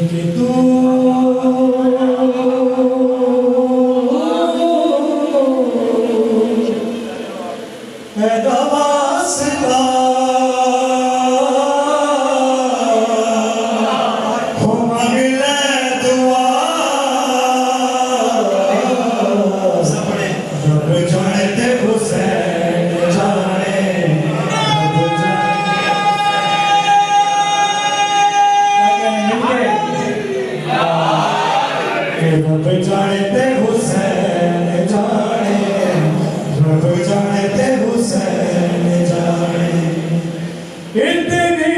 कि तू है वास्ता हो मंगले दुआ सपने रब जाने ते हुसैन जाने रब जाने ते हुसैन जाने रब जाने ते हुसैन जाने इतनी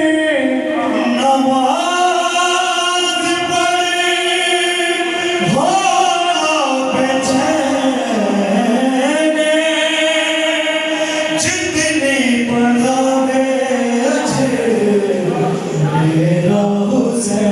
नमाज पढ़ी हो बेचैन जितनी पढ़ावे मेरा हुसैन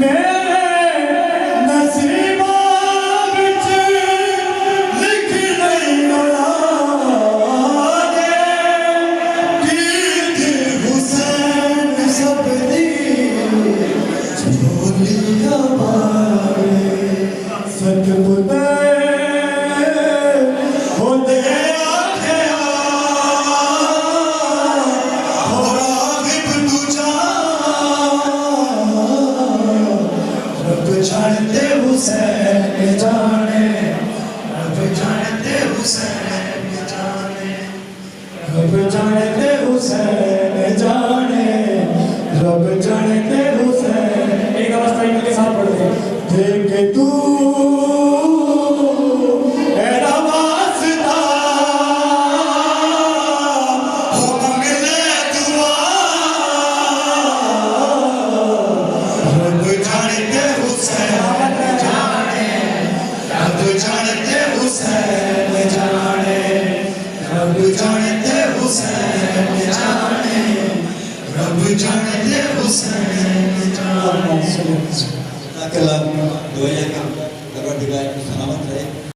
मेरे नसीबां विच लिख नहीं औलादे कीर्ति हुसैन सबदी झोलियां मारे सतपुते होंदे आखिया हो रागिब तुझा रब जानते हुसैन जाने रब जानते हुसैन जाने रब जानते हुसैन जाने रब जानते हुसैन। एक अवस्था इनके साथ पढ़ते देख तू मेरा वास्ता हो मंगले दुआ रब जानते हुसैन जाने रब जानते हुसैन जाने रब जानते हुसैन जाने रब जानते हुसैन जाने। Kalian doakan agar dibayar selamat saya.